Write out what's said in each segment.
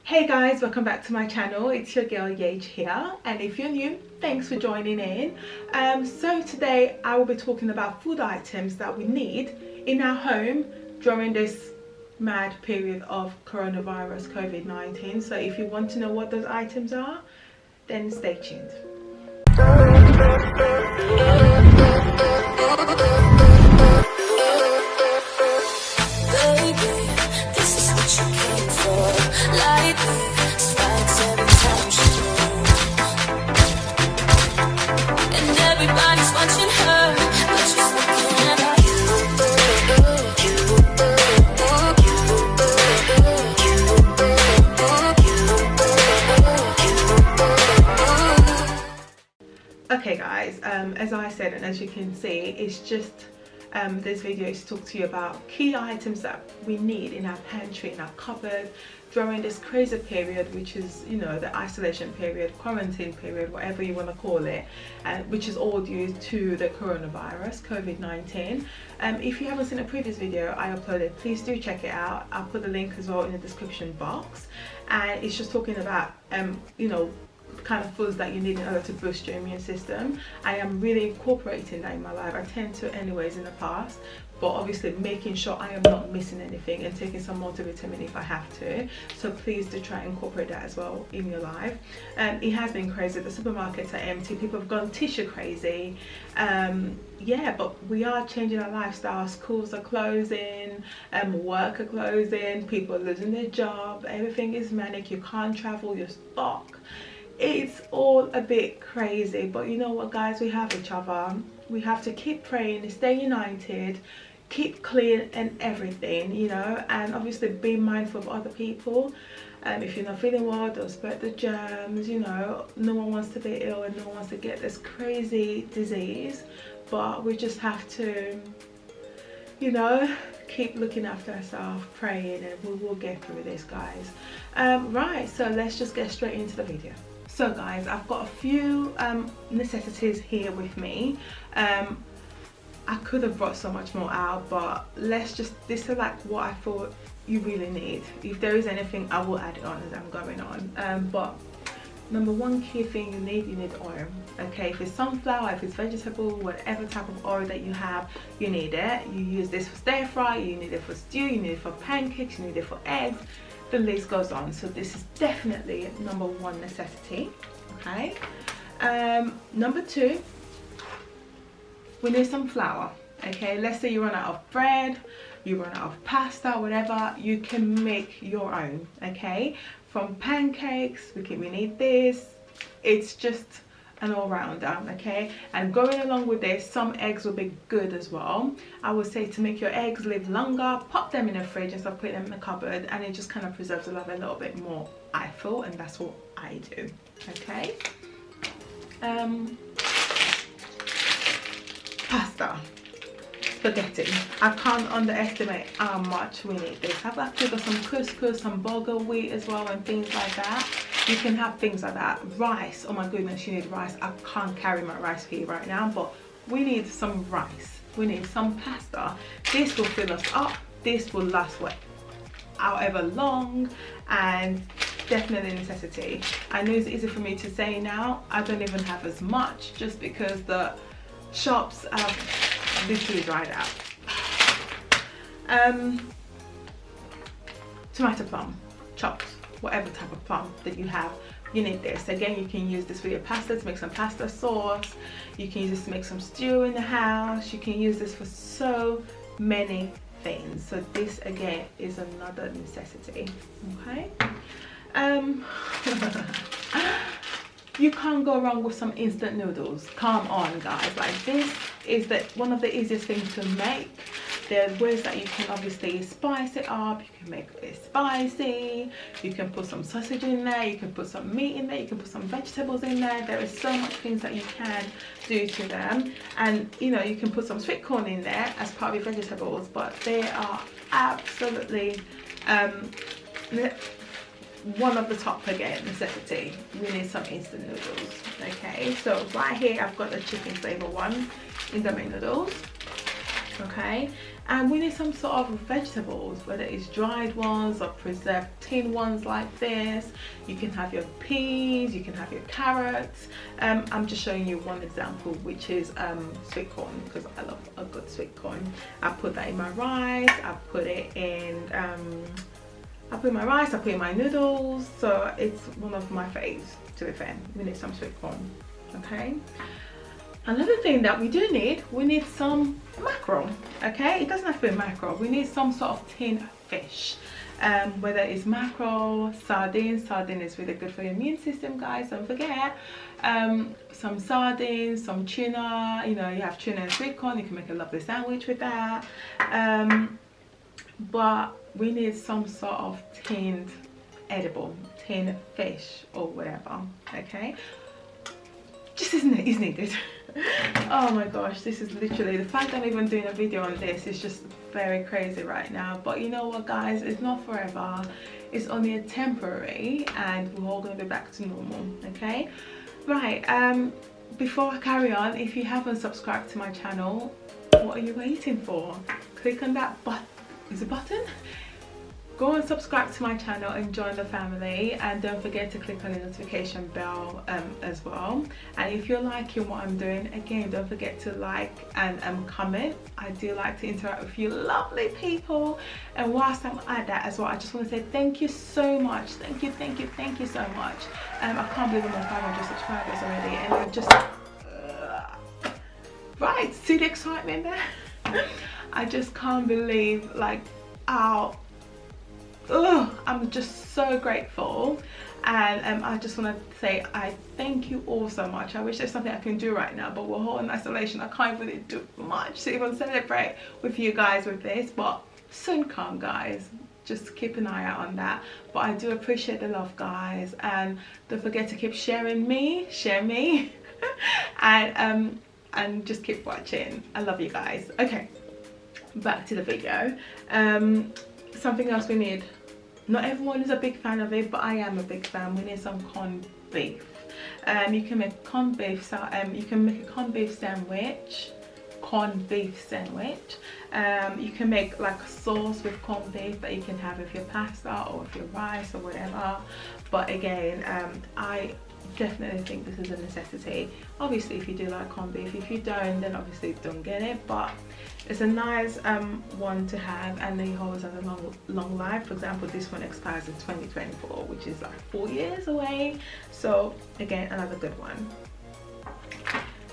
Hey guys, welcome back to my channel. It's your girl Yage here, and if you're new, thanks for joining in. So today I will be talking about food items that we need in our home during this mad period of coronavirus COVID-19. So if you want to know what those items are, then stay tuned. Okay guys, as I said and as you can see, it's just this video is to talk to you about key items that we need in our pantry, in our cupboard during this crazy period, which is, you know, the isolation period, quarantine period, whatever you want to call it, and which is all due to the coronavirus, COVID-19. If you haven't seen a previous video I uploaded, please do check it out. I'll put the link as well in the description box, and it's just talking about you know, kind of foods that you need in order to boost your immune system. I am really incorporating that in my life. I tend to anyways in the past, but obviously making sure I am not missing anything and taking some multivitamin if I have to. So please do try and incorporate that as well in your life. It has been crazy. The supermarkets are empty, people have gone tissue crazy. Yeah, but we are changing our lifestyle. Schools are closing, work are closing, people are losing their job, everything is manic, you can't travel, you're stuck. It's all a bit crazy, but you know what guys, we have each other. We have to keep praying, stay united, keep clean and everything, you know, and obviously be mindful of other people. If you're not feeling well, don't spread the germs, you know. No one wants to be ill and no one wants to get this crazy disease, but we just have to, you know, keep looking after ourselves, praying, and we will get through this guys. Right, so let's just get straight into the video. So guys, I've got a few necessities here with me. I could have brought so much more out, but let's just, this is like what I thought you really need. If there is anything, I will add it on as I'm going on. But number one key thing you need oil. Okay, if it's sunflower, if it's vegetable, whatever type of oil that you have, you need it. You use this for stir fry, you need it for stew, you need it for pancakes, you need it for eggs. The list goes on. So this is definitely number one necessity. Okay, number two, we need some flour. Okay, let's say you run out of bread, you run out of pasta, whatever, you can make your own. Okay, from pancakes, we need this. It's just an all-rounder. Okay, and going along with this, some eggs will be good as well. I would say to make your eggs live longer, pop them in the fridge instead of putting them in the cupboard, and it just kind of preserves the life a little bit more, I feel, and that's what I do. Okay, pasta, spaghetti. I can't underestimate how much we need this. I've actually got some couscous, some bulgur wheat as well, and things like that. You can have things like that. Rice, oh my goodness, you need rice. I can't carry my rice here right now, but we need some rice. We need some pasta. This will fill us up. This will last however long, and definitely a necessity. I know it's easy for me to say now. I don't even have as much just because the shops have literally dried out. Tomato plum, chopped. Whatever type of plum that you have, you need this. Again, you can use this for your pasta to make some pasta sauce. You can use this to make some stew in the house. You can use this for so many things. So this again is another necessity. Okay, you can't go wrong with some instant noodles. Come on guys, like this is one of the easiest things to make. There are ways that you can obviously spice it up. You can make it spicy, you can put some sausage in there, you can put some meat in there, you can put some vegetables in there. There is so much things that you can do to them, and you know, you can put some sweet corn in there as part of your vegetables, but they are absolutely one of the top again necessity. We need some instant noodles. Okay, so right here I've got the chicken flavor one in the main noodles. Okay, and we need some sort of vegetables, whether it's dried ones or preserved tin ones like this. You can have your peas, you can have your carrots. I'm just showing you one example, which is sweet corn, because I love a good sweet corn. I put that in my rice, I put it in I put in my rice, I put in my noodles, so it's one of my faves, to be fair. We need some sweet corn. Okay, another thing that we do need, we need some mackerel. Okay, it doesn't have to be mackerel, we need some sort of tinned fish, whether it's mackerel, sardines. Sardine is really good for your immune system, guys, don't forget. Some sardines, some tuna. You know, you have tuna and sweet corn, you can make a lovely sandwich with that. But we need some sort of tinned fish or whatever. Okay, just is needed. Oh my gosh, this is literally, the fact that I'm even doing a video on this is just very crazy right now. But you know what, guys, it's not forever, it's only a temporary, and we're all going to be back to normal. Okay, right, before I carry on, if you haven't subscribed to my channel, what are you waiting for? Click on that button. Is it button? Go and subscribe to my channel and join the family, and don't forget to click on the notification bell as well. And if you're liking what I'm doing, again, don't forget to like and comment. I do like to interact with you lovely people. And whilst I'm at that as well, I just want to say thank you so much. Thank you so much. I can't believe I'm on 500 subscribers already, and I'm just right, see the excitement there? I just can't believe, like, how I'm just so grateful. And I just want to say I thank you all so much. I wish there's something I can do right now, but we're all in isolation. I can't really do much to even celebrate with you guys with this, but soon come, guys. Just keep an eye out on that. But I do appreciate the love, guys, and don't forget to keep sharing me, share me, and just keep watching. I love you guys. Okay, back to the video. Something else we need. Not everyone is a big fan of it, but I am a big fan. We need some corned beef. You can make corned beef. You can make a corned beef sandwich. You can make like a sauce with corned beef that you can have with your pasta or with your rice or whatever. But again, I definitely think this is a necessity. Obviously, if you do like corned beef, if you don't, then obviously don't get it, but it's a nice one to have, and then it always has a long life. For example, this one expires in 2024, which is like 4 years away. So again, another good one.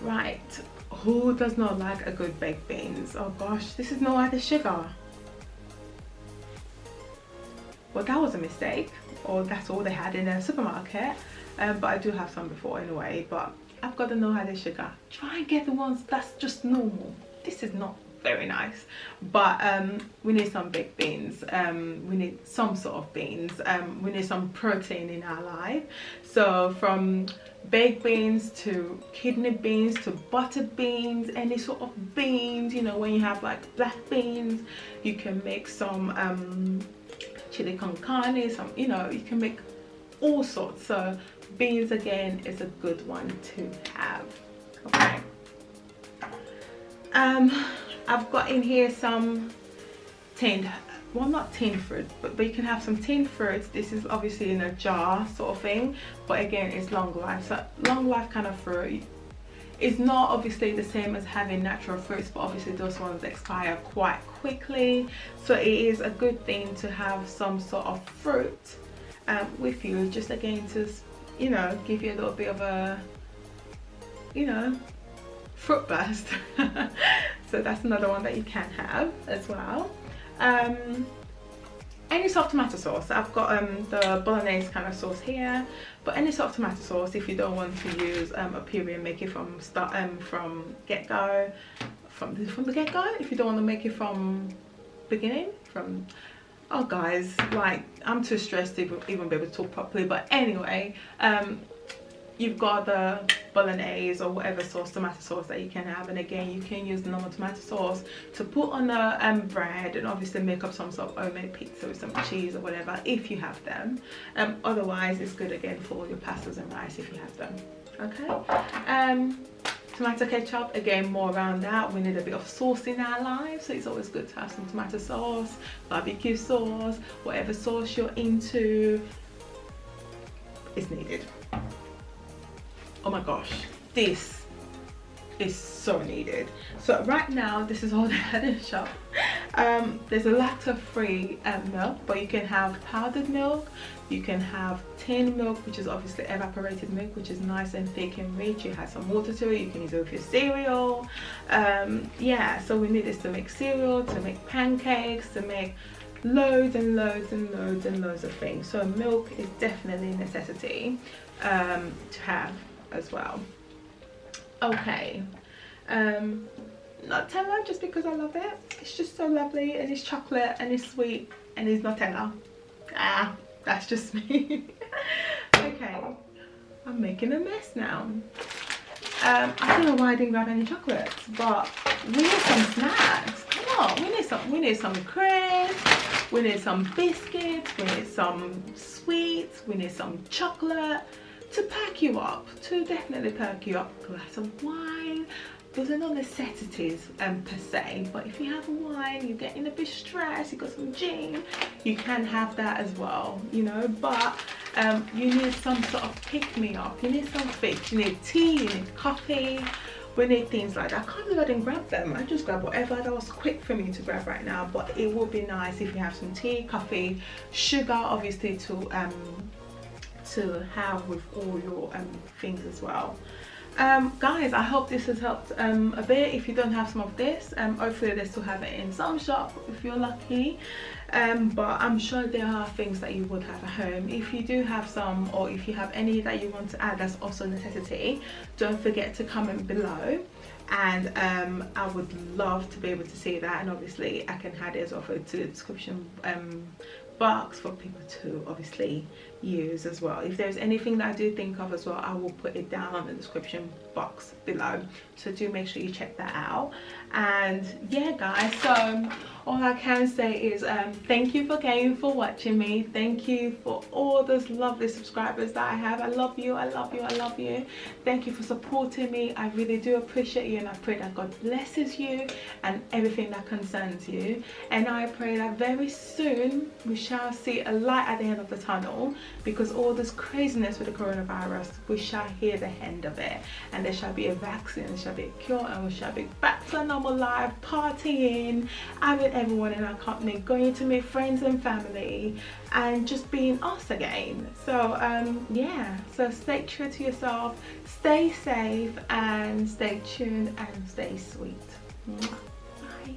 Right, who does not like a good baked beans? Oh gosh, this is no added sugar. Well, that was a mistake, or that's all they had in the supermarket. But I do have some before anyway, but I've got the no added sugar. Try and get the ones that's just normal. This is not very nice, but we need some baked beans. We need some sort of beans. We need some protein in our life. So from baked beans to kidney beans to butter beans, any sort of beans, you know, when you have like black beans, you can make some chili con carne, some, you know, you can make all sorts. So beans again is a good one to have. Okay, I've got in here some tinned, well, not tinned fruit, but you can have some tinned fruits. This is obviously in a jar sort of thing, but again, it's long life. So long life kind of fruit. It's not obviously the same as having natural fruits, but obviously those ones expire quite quickly. So it is a good thing to have some sort of fruit with you, just again to, you know, give you a little bit of a, you know, fruit burst. So that's another one that you can have as well. Any sort of tomato sauce. I've got the bolognese kind of sauce here, but any sort of tomato sauce, if you don't want to use a puree and make it from get-go, from the get-go, if you don't want to make it from beginning, from, oh guys, like, I'm too stressed to even be able to talk properly, but anyway, you've got the bolognese or whatever sauce, tomato sauce that you can have, and again, you can use the normal tomato sauce to put on the bread, and obviously make up some sort of homemade pizza with some cheese or whatever if you have them. Otherwise, it's good again for all your pastas and rice if you have them. Okay. Tomato ketchup, again, more around that. We need a bit of sauce in our lives, so it's always good to have some tomato sauce, barbecue sauce, whatever sauce you're into is needed. Oh my gosh, this is so needed. So right now, this is all they had in the shop. There's a lactose-free milk, but you can have powdered milk, you can have tin milk, which is obviously evaporated milk, which is nice and thick and rich. You have some water to it, you can use it with your cereal. Yeah, so we need this to make cereal, to make pancakes, to make loads and loads and loads and loads of things. So milk is definitely a necessity to have as well. Okay, Nutella, just because I love it. It's just so lovely, and it's chocolate and it's sweet and it's Nutella. That's just me. Okay, I'm making a mess now. I don't know why I didn't grab any chocolates, but we need some snacks. Come on, we need some crisps, we need some biscuits, we need some sweets, we need some chocolate to perk you up, to definitely perk you up. A glass of wine. Those are not necessities per se, but if you have wine, you're getting a bit stressed, you got some gin, you can have that as well, you know. But you need some sort of pick-me-up, you need some fix, you need tea, you need coffee, we need things like that. I can't believe I didn't grab them. I just grabbed whatever that was quick for me to grab right now, but it would be nice if you have some tea, coffee, sugar, obviously, to have with all your things as well. Guys, I hope this has helped a bit. If you don't have some of this, hopefully they still have it in some shop if you're lucky, but I'm sure there are things that you would have at home. If you do have some, or if you have any that you want to add that's also a necessity, don't forget to comment below, and I would love to be able to see that, and obviously I can add it as well to the description box for people to obviously use as well. If there's anything that I do think of as well, I will put it down on the description box below, so do make sure you check that out. And yeah guys, so all I can say is thank you again for watching me. Thank you for all those lovely subscribers that I have. I love you, I love you, I love you. Thank you for supporting me. I really do appreciate you, and I pray that God blesses you and everything that concerns you. And I pray that very soon we shall see a light at the end of the tunnel, because all this craziness with the coronavirus, we shall hear the end of it, and there shall be a vaccine, there shall be a cure, and we shall be back to a normal life, partying, having everyone in our company, going to meet friends and family, and just being us again. So yeah, so stay true to yourself, stay safe, and stay tuned, and stay sweet. Bye.